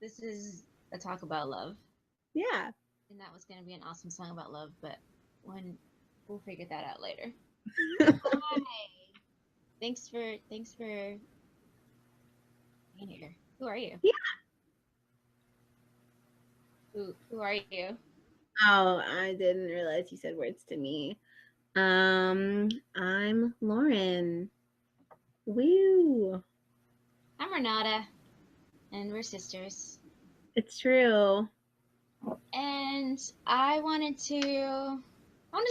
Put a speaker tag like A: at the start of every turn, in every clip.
A: this is a talk about love,
B: Yeah.
A: and that was going to be an awesome song about love, but when we'll figure that out later. Hi. Thanks for being here. Who are you?
B: Yeah.
A: Who are you?
B: Oh, I didn't realize you said words to me. I'm Lauren. Woo.
A: I'm Renata, and we're sisters.
B: It's true.
A: And I wanted to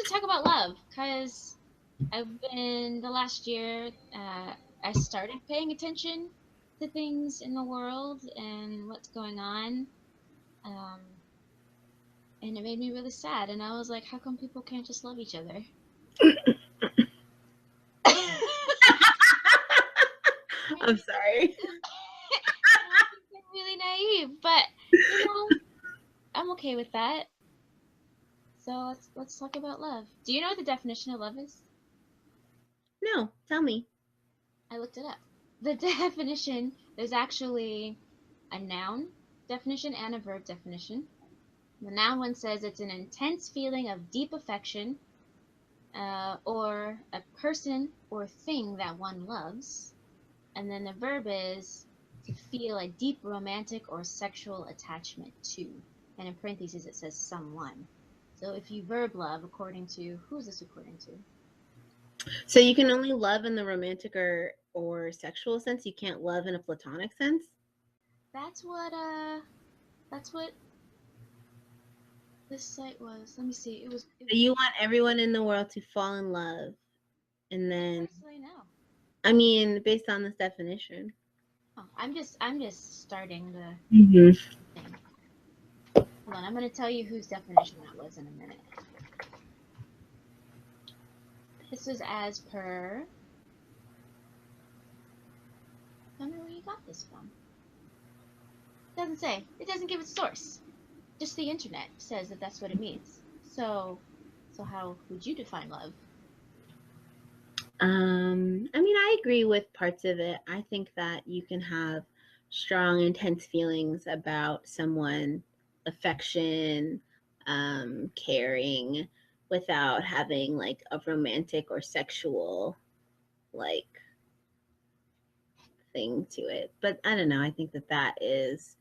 A: talk about love because I've been the last year. I started paying attention to things in the world and what's going on, um, and it made me really sad. And I was like, how come people can't just love each other?
B: I'm sorry.
A: I think they're really naive, but you know, I'm okay with that. So let's talk about love. Do you know what the definition of love is?
B: No, tell me.
A: I looked it up. The definition, there's actually a noun definition and a verb definition. The noun one says it's an intense feeling of deep affection, or a person or thing that one loves. And then the verb is to feel a deep romantic or sexual attachment to. And in parentheses it says someone. So if you verb love, according to, who's this according to?
B: So you can only love in the romantic or sexual sense. You can't love in a platonic sense.
A: That's what that's what this site was. Let me see. It
B: So
A: was
B: you want everyone in the world to fall in love, and then
A: personally no.
B: I mean, based on this definition.
A: Oh, I'm just starting the
B: Mm-hmm.
A: thing. Hold on, I'm gonna tell you whose definition that was in a minute. This was as per. Tell me where you got this from. It doesn't say. It doesn't give its source. Just the internet says that that's what it means. So how would you define love?
B: I mean, I agree with parts of it. I think that you can have strong, intense feelings about someone, affection, caring, without having like a romantic or sexual like thing to it. But I don't know. I think that that is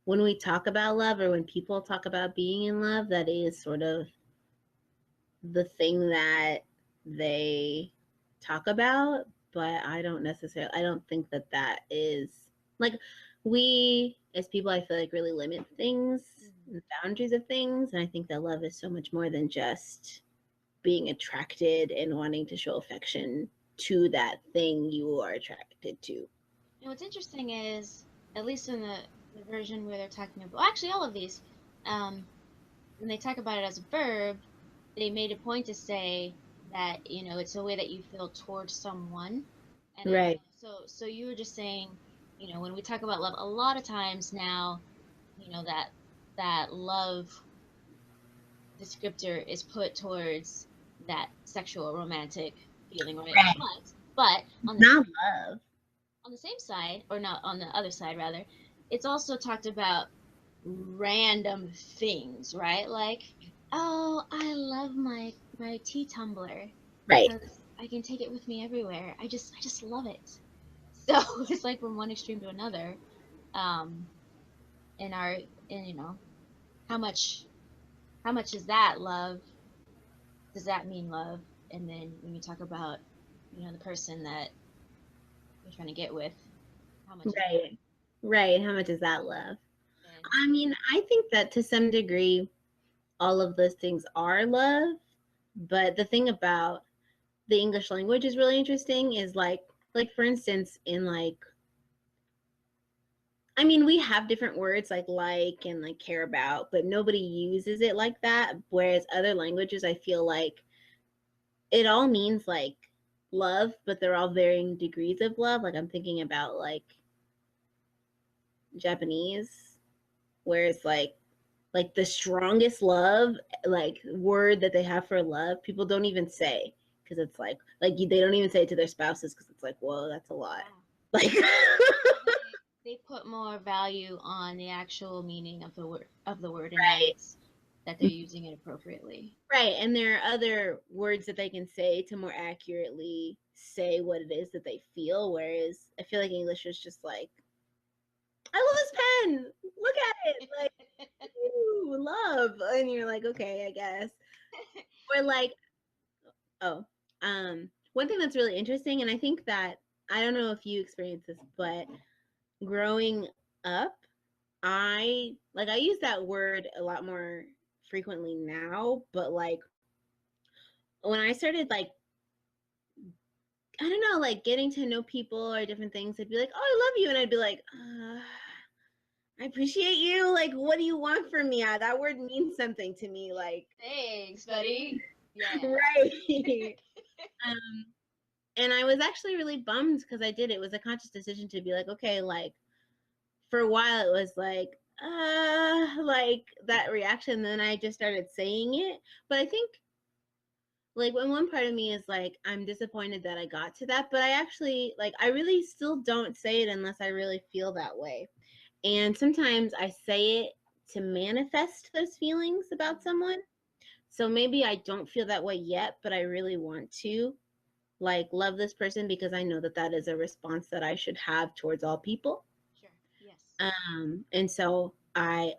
B: when we talk about love or when people talk about being in love, that is sort of the thing that they talk about, but I don't think that that is like we as people, I feel like really limit things, the boundaries of things. And I think that love is so much more than just being attracted and wanting to show affection to that thing you are attracted to.
A: What's interesting is, at least in the version where they're talking about, well, actually all of these, um, when they talk about it as a verb, they made a point to say that it's a way that you feel towards someone. And I don't
B: Right.
A: know. So you were just saying, when we talk about love, a lot of times now, that love descriptor is put towards that sexual romantic feeling, right?
B: Right.
A: But
B: It's not love.
A: on the same side, or not on the other side rather, it's also talked about random things, right? Like, oh, I love my tea tumbler
B: Right.
A: because I can take it with me everywhere. I just love it. So it's like from one extreme to another. Um, in our in how much how much is that love? Does that mean love? And then when you talk about the person that you're trying to get with, how much is that?
B: Right. Right. How much is that love?
A: And
B: I mean, I think that to some degree all of those things are love. But the thing about the English language is really interesting is like for instance, in like I mean, we have different words like and like care about, but nobody uses it like that. Whereas other languages, I feel like it all means like love, but they're all varying degrees of love. Like I'm thinking about like Japanese, where it's like the strongest love like word that they have for love people don't even say because it's like they don't even say it to their spouses because it's like whoa, that's a lot.
A: wow.
B: Like
A: They put more value on the actual meaning of the word and
B: Right.
A: that they're using it appropriately.
B: Right. And there are other words that they can say to more accurately say what it is that they feel. Whereas I feel like English is just like, I love this pen. Look at it. Like, ooh, love. And you're like, okay, I guess. Or like, oh, one thing that's really interesting, and I think that, I don't know if you experience this, but growing up, I use that word a lot more frequently now, but like when I started like, I don't know, like getting to know people or different things, I'd be like, "Oh, I love you," and I'd be like, "I appreciate you. Like, what do you want from me? That word means something to me." Like,
A: Thanks, buddy. Yeah.
B: right. um, and I was actually really bummed because I did. It was a conscious decision to be like, okay, like for a while it was like that reaction. Then I just started saying it. But I think like when one part of me is like, I'm disappointed that I got to that, but I actually like, I really still don't say it unless I really feel that way. And sometimes I say it to manifest those feelings about someone. So maybe I don't feel that way yet, but I really want to like love this person because I know that that is a response that I should have towards all people.
A: Sure. Yes.
B: And so I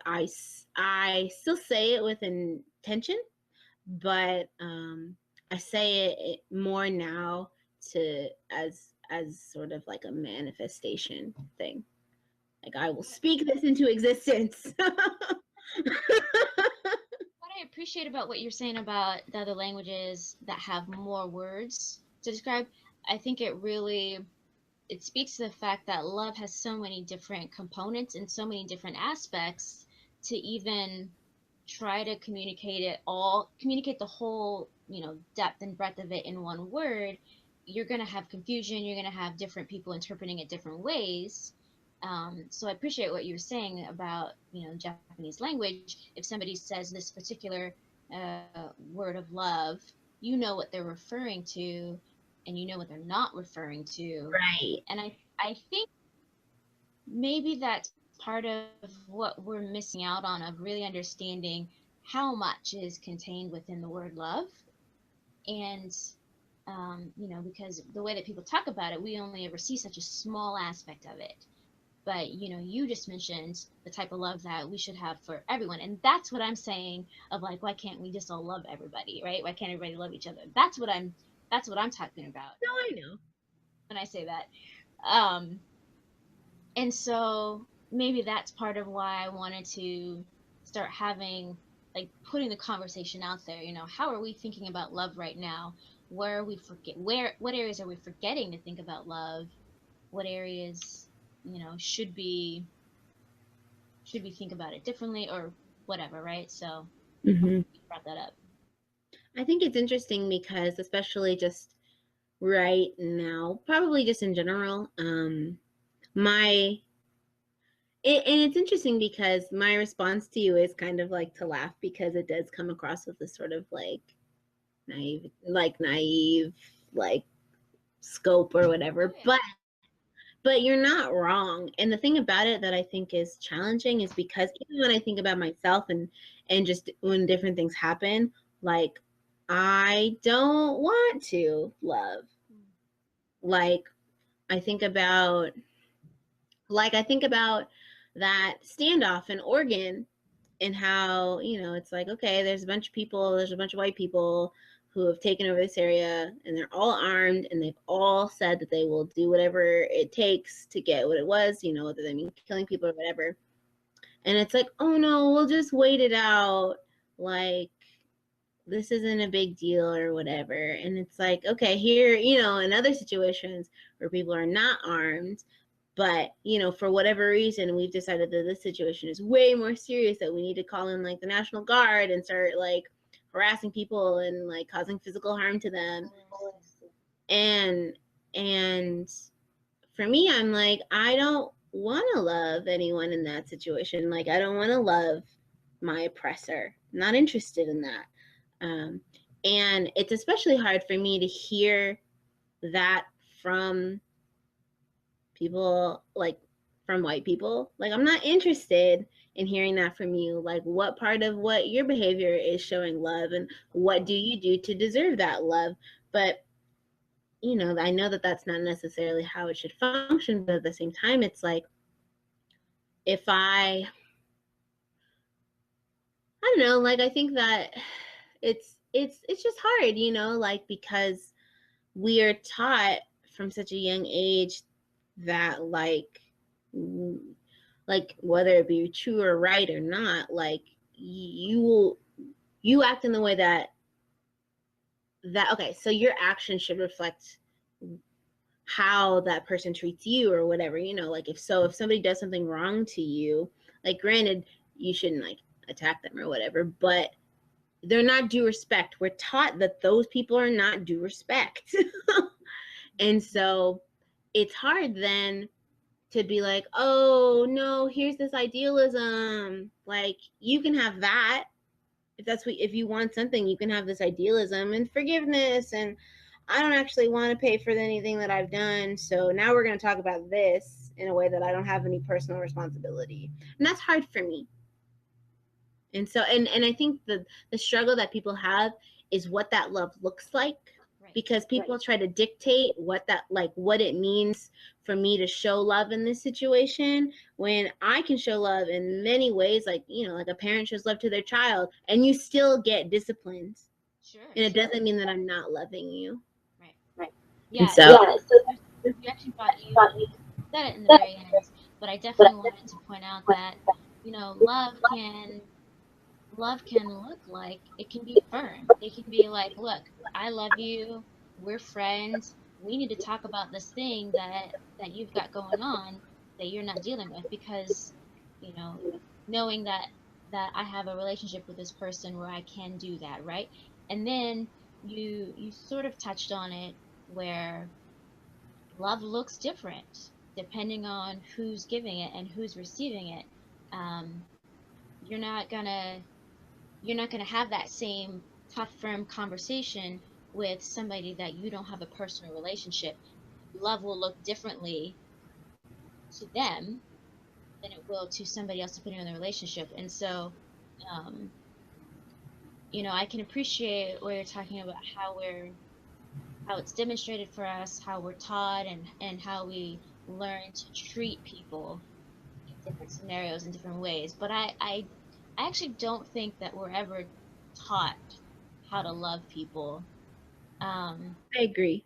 B: still say it with intention, but I say it more now to as sort of like a manifestation thing. Like I will speak this into existence.
A: What I appreciate about what you're saying about the other languages that have more words to describe, I think it speaks to the fact that love has so many different components and so many different aspects to even try to communicate the whole, depth and breadth of it in one word. You're going to have confusion. You're going to have different people interpreting it different ways. So I appreciate what you were saying about, Japanese language. If somebody says this particular word of love, you know what they're referring to, and you know what they're not referring to.
B: Right.
A: And I think maybe that's part of what we're missing out on, of really understanding how much is contained within the word love. And because the way that people talk about it, we only ever see such a small aspect of it. But you just mentioned the type of love that we should have for everyone, and that's what I'm saying, of like, why can't we just all love everybody, right? Why can't everybody love each other? That's what I'm talking about
B: No, I know.
A: when I say that. Um and so maybe that's part of why I wanted to start having, like, putting the conversation out there. How are we thinking about love right now? Where are we forget where What areas are we forgetting to think about love? What areas, should we think about it differently, or whatever, right? So I'm
B: Hmm.
A: glad you brought that up.
B: I think it's interesting because especially just right now, probably just in general, my and it's interesting because my response to you is kind of like to laugh because it does come across with this sort of like naive like scope or
A: Oh
B: whatever.
A: yeah.
B: But you're not wrong. And the thing about it that I think is challenging is because even when I think about myself and just when different things happen, like I don't want to love. Like I think about I think about that standoff in Oregon and how, it's like, okay, there's a bunch of white people who have taken over this area and they're all armed and they've all said that they will do whatever it takes to get what it was, whether they mean killing people or whatever. And it's like, oh no, we'll just wait it out. Like, this isn't a big deal or whatever. And it's like, okay, here, in other situations where people are not armed, but for whatever reason we've decided that this situation is way more serious, that we need to call in like the National Guard and start like harassing people and like causing physical harm to them. And and for me, I'm like, I don't want to love anyone in that situation. Like, I don't want to love my oppressor. I'm not interested in that. um, and it's especially hard for me to hear that from people, like from white people. Like, I'm not interested in hearing that from you. Like, what part of what your behavior is showing love, and what do you do to deserve that love? But you know, I know that that's not necessarily how it should function, but at the same time, it's like, if I don't know, like, I think that it's just hard, you know, like, because we are taught from such a young age that, like whether it be true or right or not, like, you act in the way that okay, so your actions should reflect how that person treats you or whatever, you know, like, if somebody does something wrong to you, like, granted, you shouldn't like attack them or whatever, but they're not due respect. We're taught that those people are not due respect. And so it's hard then to be like, oh no, here's this idealism. Like, you can have that. If you want something, you can have this idealism and forgiveness, and I don't actually want to pay for anything that I've done. So now we're going to talk about this in a way that I don't have any personal responsibility. And that's hard for me. And so, and I think the struggle that people have is what that love looks like,
A: Right.
B: because people try to dictate what it means for me to show love in this situation, when I can show love in many ways, like, you know, like a parent shows love to their child, and you still get disciplined.
A: Sure.
B: And it doesn't mean that I'm not loving you.
A: Right.
B: And
A: Yeah.
B: so,
A: You actually said it in the very end, but I definitely wanted to point out that, you know, love can look like, it can be firm. It can be like, look, I love you. We're friends. We need to talk about this thing that you've got going on that you're not dealing with, because, you know, knowing that I have a relationship with this person where I can do that, right? And then you sort of touched on it, where love looks different depending on who's giving it and who's receiving it. Um, you're not gonna you're not gonna have that same tough, firm conversation with somebody that you don't have a personal relationship. Love will look differently to them than it will to somebody else, depending on the relationship. And so, um, you know, I can appreciate where you're talking about how it's demonstrated for us, how we're taught, and how we learn to treat people in different scenarios in different ways. But I actually don't think that we're ever taught how to love people. Um,
B: I agree.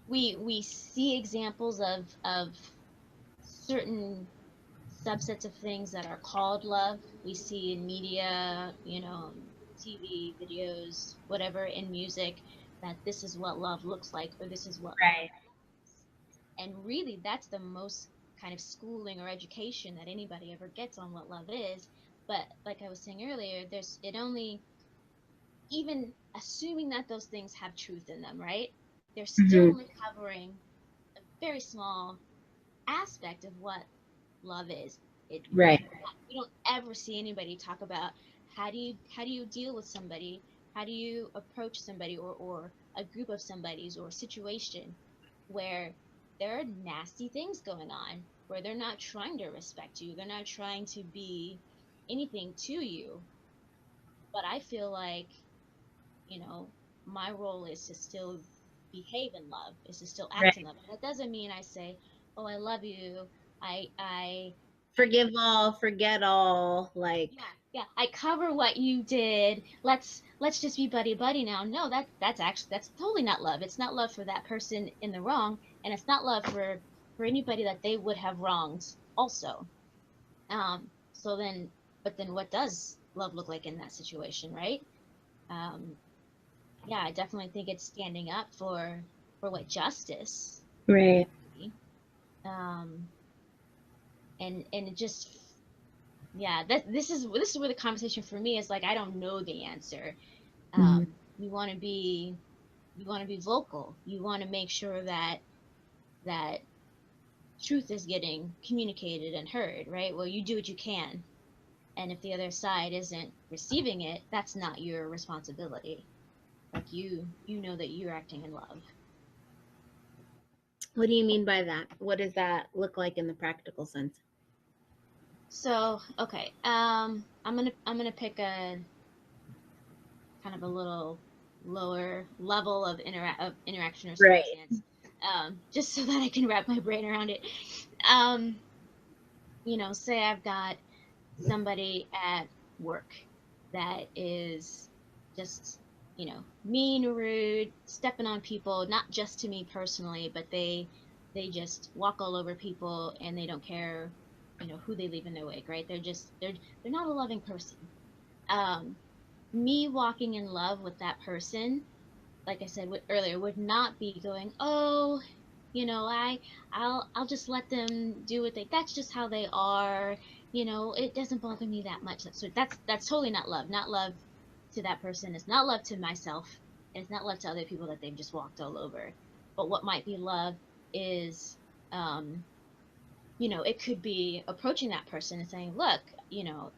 A: we see examples of certain subsets of things that are called love. We see in media, you know, TV, videos, whatever, in music, that this is what love looks like, or this is what love
B: Right.
A: is. And really, that's the most kind of schooling or education that anybody ever gets on what love is. But like I was saying earlier, there's it only, even assuming that those things have truth in them, right? They're still
B: Mm-hmm.
A: only covering a very small aspect of what love is. It
B: Right.
A: we don't ever see anybody talk about how do you deal with somebody, how do you approach somebody, or a group of somebody's, or a situation where there are nasty things going on, where they're not trying to respect you, they're not trying to be anything to you. But I feel like, you know, my role is to still behave in love, is to still act in
B: Right.
A: love. And that doesn't mean I say, "Oh, I love you." I
B: Forgive all, forget all. Like,
A: yeah, I cover what you did. Let's just be buddy buddy now. No, that's totally not love. It's not love for that person in the wrong, and it's not love for anybody that they would have wronged also. So then, but then what does love look like in that situation, right? Um, yeah, I definitely think it's standing up for what justice
B: right.
A: would be. Um, and it just, yeah, this is where the conversation for me is like, I don't know the answer.
B: Mm-hmm.
A: You want to be, you want to be vocal. You want to make sure that truth is getting communicated and heard, right? Well, you do what you can, and if the other side isn't receiving it, that's not your responsibility. Like, you know that you're acting in love.
B: What do you mean by that? What does that look like in the practical sense?
A: So, okay, I'm gonna pick a kind of a little lower level of interaction or
B: Right.
A: circumstance, just so that I can wrap my brain around it. Um, say I've got somebody at work that is just, mean, rude, stepping on people, not just to me personally, but they just walk all over people and they don't care, who they leave in their wake, right? They're not a loving person. Um, Me walking in love with that person, like I said earlier, would not be going, oh, I'll just let them do what they. That's just how they are. It doesn't bother me that much. So that's totally not love. Not love to that person. It's not love to myself. And it's not love to other people that they've just walked all over. But what might be love is, um, it could be approaching that person and saying, look,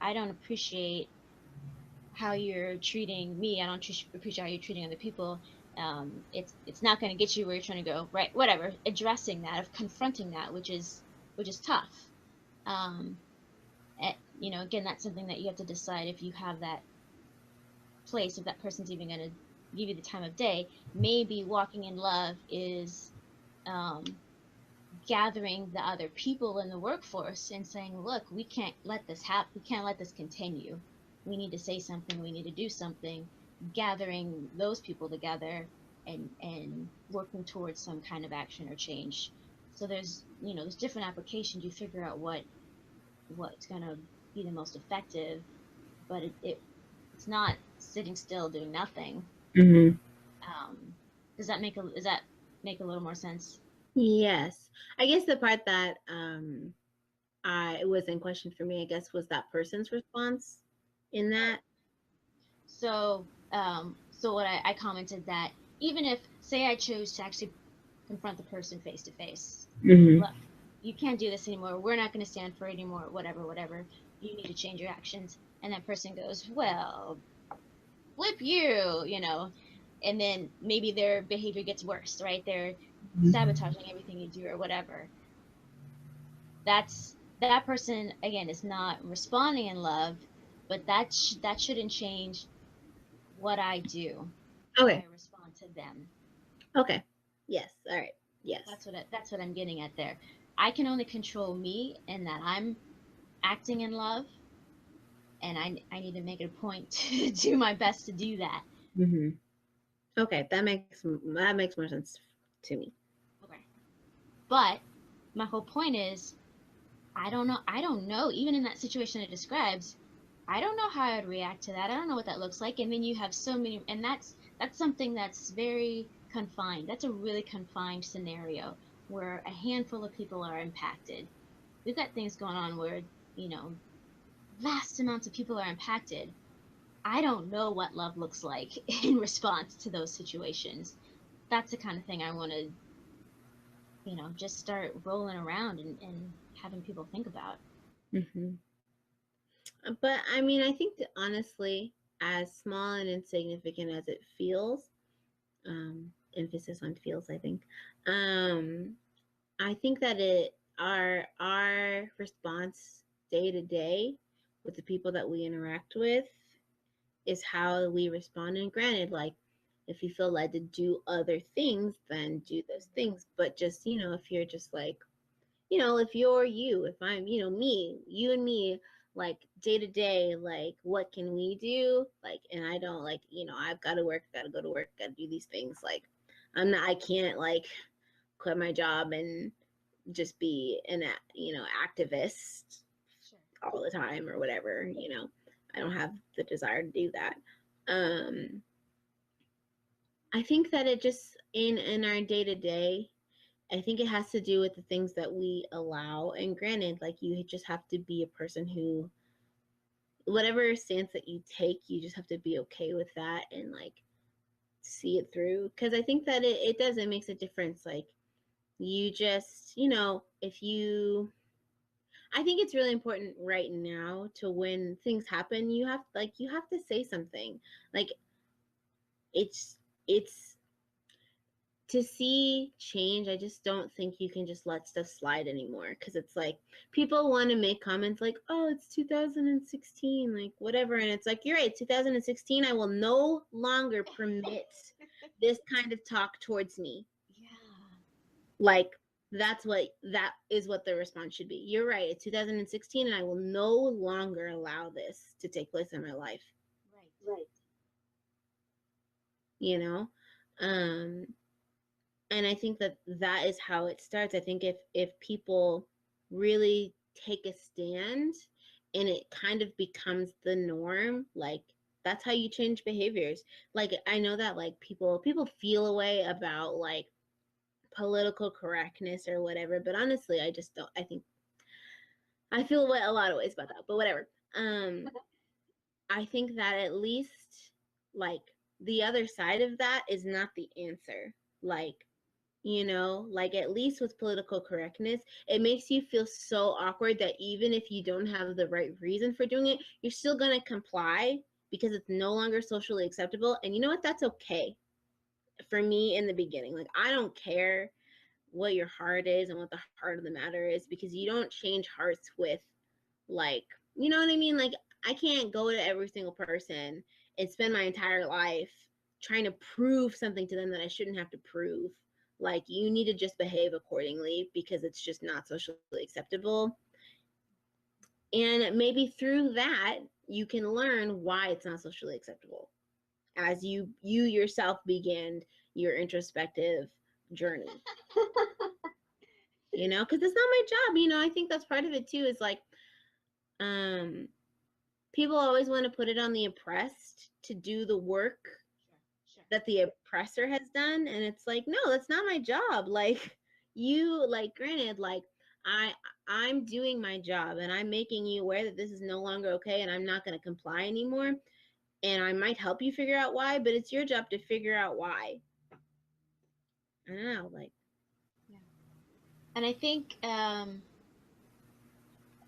A: I don't appreciate how you're treating me. I don't appreciate how you're treating other people. It's not going to get you where you're trying to go, right? Whatever. Addressing that, of confronting that, which is tough. Um, again, that's something that you have to decide if you have that place, if that person's even going to give you the time of day. Maybe walking in love is um, gathering the other people in the workforce and saying, look, we can't let this happen. We can't let this continue. We need to say something. We need to do something. Gathering those people together and working towards some kind of action or change. So there's different applications. You figure out what's going to be the most effective, but it's not sitting still doing nothing.
B: Mm-hmm.
A: Um, does that make a little more sense?
B: Yes. I guess the part that I it was in question for me, I guess, was that person's response in that.
A: So what I commented that even if, say, I chose to actually confront the person face to face,
B: Mm-hmm.
A: look, you can't do this anymore. We're not going to stand for it anymore. Whatever, whatever. You need to change your actions. And that person goes, well, flip you, and then maybe their behavior gets worse, right? They're sabotaging everything you do or whatever. That person again is not responding in love, but that shouldn't change what I do, how I
B: Okay.
A: respond to them.
B: Okay. Yes. All right. Yes.
A: That's what I'm getting at there. I can only control me and that I'm acting in love, and I need to make it a point to do my best to do that.
B: Mm-hmm. Okay. That makes more sense to me.
A: Okay. But my whole point is I don't know even in that situation it describes, I don't know how I'd react to that. I don't know what that looks like. And then you have so many, and that's something that's very confined. That's a really confined scenario where a handful of people are impacted. We've got things going on where, you know, vast amounts of people are impacted. I don't know what love looks like in response to those situations. That's the kind of thing I want to, just start rolling around and having people think about.
B: Mm-hmm. But I mean, I think that honestly, as small and insignificant as it feels, emphasis on feels, I think, um, I think that our response day to day with the people that we interact with is how we respond. And granted, like if you feel led to do other things, then do those things. But just, if you're just like, if you're you, if I'm, me, you and me, like day to day, like what can we do? Like, and I don't like, I've got to work, got to go to work, got to do these things. Like, I can't like quit my job and just be an, activist
A: Sure.
B: all the time or whatever. I don't have the desire to do that. Um, I think that it just in our day to day, I think it has to do with the things that we allow. And granted, like you just have to be a person who, whatever stance that you take, you just have to be okay with that and like see it through. Because I think that it does, it makes a difference. Like you just, if you, I think it's really important right now to when things happen, you have to say something. Like it's it's to see change, I just don't think you can just let stuff slide anymore, because it's like people want to make comments like, oh, it's 2016, like whatever, and it's like, you're right, 2016, I will no longer permit this kind of talk towards me.
A: Yeah.
B: Like, that is what the response should be. You're right, it's 2016 and I will no longer allow this to take place in my life.
A: Right.
B: You know, and I think that is how it starts. I think if people really take a stand and it kind of becomes the norm, like that's how you change behaviors. Like I know that like people feel a way about like political correctness or whatever, but honestly, I just don't. I think I feel a lot of ways about that, but whatever. I think that at least like the other side of that is not the answer. Like, you know, like at least with political correctness, it makes you feel so awkward that even if you don't have the right reason for doing it, you're still going to comply because it's no longer socially acceptable. And you know what? That's okay. For me in the beginning, like I don't care what your heart is and what the heart of the matter is, because you don't change hearts with like, you know what I mean? Like I can't go to every single person and spend my entire life trying to prove something to them that I shouldn't have to prove. Like you need to just behave accordingly because it's just not socially acceptable. And maybe through that you can learn why it's not socially acceptable as you yourself begin your introspective journey. You know, because it's not my job. You know, I think that's part of it too, is like um people always want to put it on the oppressed to do the work
A: Sure.
B: that the oppressor has done, and it's like, no, that's not my job. Like you, like granted, like I'm doing my job and I'm making you aware that this is no longer okay and I'm not going to comply anymore, and I might help you figure out why, but it's your job to figure out why. I don't know, like,
A: Yeah. And I think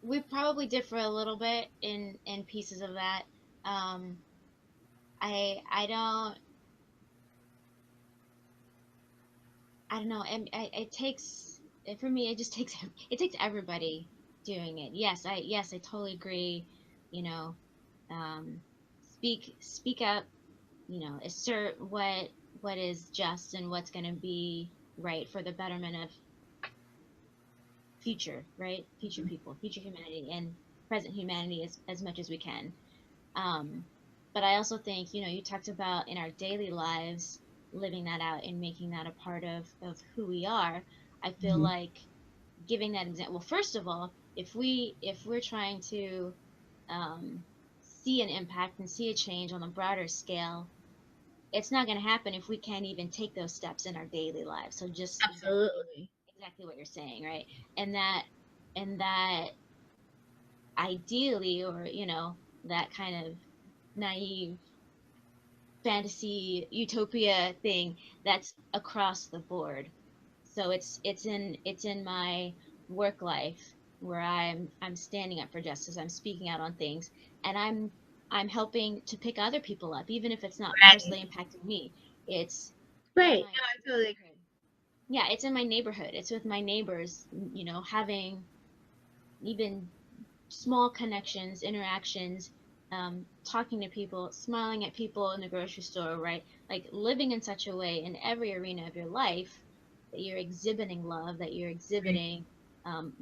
A: we probably differ a little bit in pieces of that. Um, I don't know. It takes for me. It just takes it takes everybody doing it. Yes, I totally agree. You know, um, speak up. You know, assert what is just and what's going to be right for the betterment of future, right? Future people, future humanity, and present humanity as much as we can. Um, but I also think, you know, you talked about in our daily lives living that out and making that a part of who we are. I feel
B: mm-hmm.
A: like giving that example. Well, first of all, if we're trying to um, see an impact and see a change on a broader scale, it's not going to happen if we can't even take those steps in our daily lives. So just
B: Absolutely.
A: exactly what you're saying, right? And that ideally, or you know, that kind of naive fantasy utopia thing, that's across the board. So it's in my work life where I'm standing up for justice, I'm speaking out on things, and I'm helping to pick other people up, even if it's not
B: Right.
A: personally impacting me. It's in
B: Right.
A: my
B: No, I totally agree.
A: neighborhood. Yeah, it's in my neighborhood. It's with my neighbors, you know, having even small connections, interactions, talking to people, smiling at people in the grocery store, right? Like living in such a way in every arena of your life that you're exhibiting love, that you're exhibiting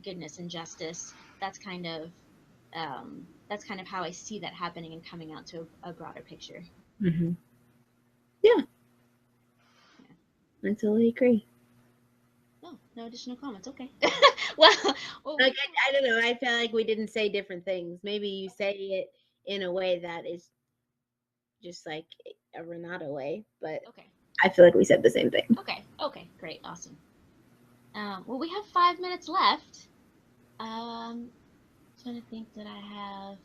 A: goodness and justice. That's kind of how I see that happening and coming out to a broader picture.
B: Mm-hmm. Yeah,
A: Yeah.
B: I totally agree.
A: Oh, no additional comments. Okay. well, well, we
B: Like
A: have.
B: I don't know. I feel like we didn't say different things. Maybe you say it in a way that is just like a Renata way, but
A: Okay.
B: I feel like we said the same thing.
A: Okay. Okay. Great. Awesome. Well, we have 5 minutes left. Trying to think that I have.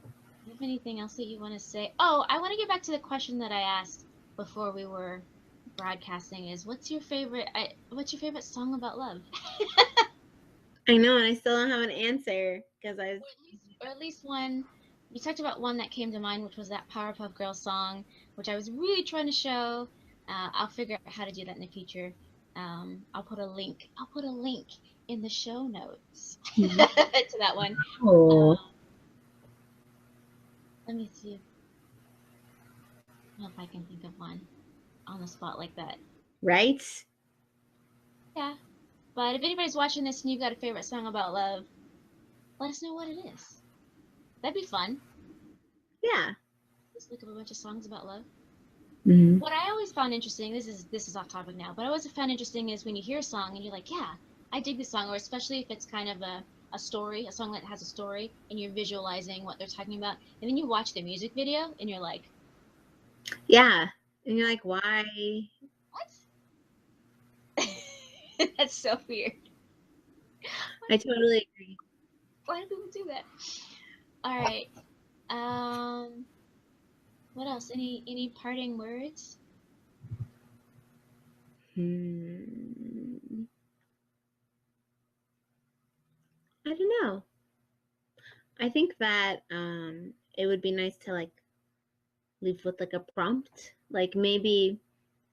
A: Do you have anything else that you want to say? Oh, I want to get back to the question that I asked before we were broadcasting. Is what's your favorite song about love?
B: I know, and I still don't have an answer because I was.
A: Or at least one. You talked about one that came to mind, which was that Powerpuff Girls song, which I was really trying to show. I'll figure out how to do that in the future. I'll put a link. I'll put a link in the show notes to that one.
B: Oh,
A: Let me see. I don't know if I can think of one on the spot like that.
B: right?
A: Yeah. But if anybody's watching this and you've got a favorite song about love, let us know what it is. That'd be fun.
B: Yeah.
A: Just look up a bunch of songs about love.
B: Mm-hmm.
A: What I always found interesting, this is off topic now, but I always found interesting is when you hear a song and you're like, yeah, I dig this song, or especially if it's kind of a story, a song that has a story, and you're visualizing what they're talking about, and then you watch the music video and you're like,
B: Yeah. And you're like, why?
A: what? That's so weird.
B: I totally agree.
A: Why do people do that? All right. What else? Any parting words?
B: Hmm. I don't know. I think that it would be nice to like leave with like a prompt, like maybe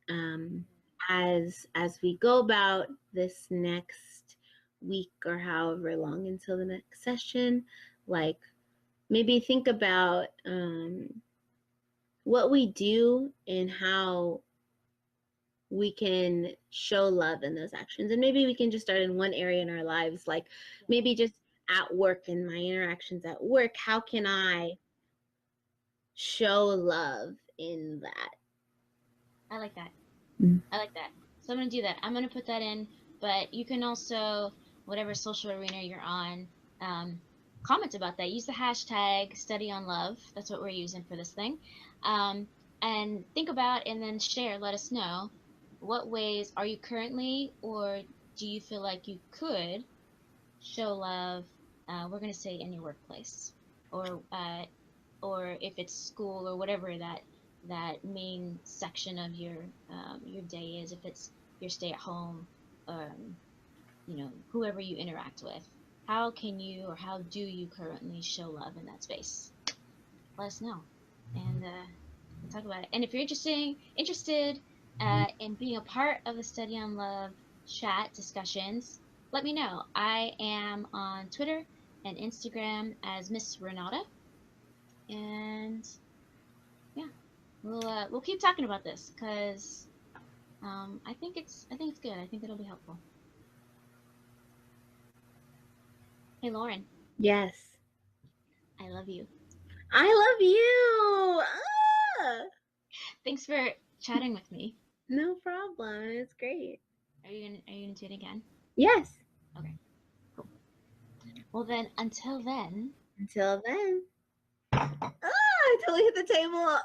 B: um, as we go about this next week or however long until the next session, like maybe think about what we do and how we can show love in those actions. And maybe we can just start in one area in our lives, like maybe just at work, in my interactions at work, how can I show love in that?
A: I like that.
B: Mm.
A: I like that. So I'm gonna do that. I'm gonna put that in, but you can also, whatever social arena you're on, um, comment about that. Use the hashtag study on love. That's what we're using for this thing. Um, and think about and then share. Let us know what ways are you currently, or do you feel like you could show love. We're gonna say in your workplace, or if it's school or whatever that main section of your day is. If it's your stay at home, um, whoever you interact with, how can you or how do you currently show love in that space? Let us know, and we'll talk about it. And if you're interested in being a part of the Study on Love chat discussions, let me know. I am on Twitter and Instagram as Miss Renata, and yeah, we'll keep talking about this because I think it's good. I think it'll be helpful. Hey Lauren,
B: Yes.
A: I love you.
B: I love you. Ah!
A: Thanks for chatting with me.
B: No problem. It's great.
A: Are you gonna do it again?
B: Yes.
A: Okay, cool. Well then, until then.
B: Until then. Ah, I totally hit the table.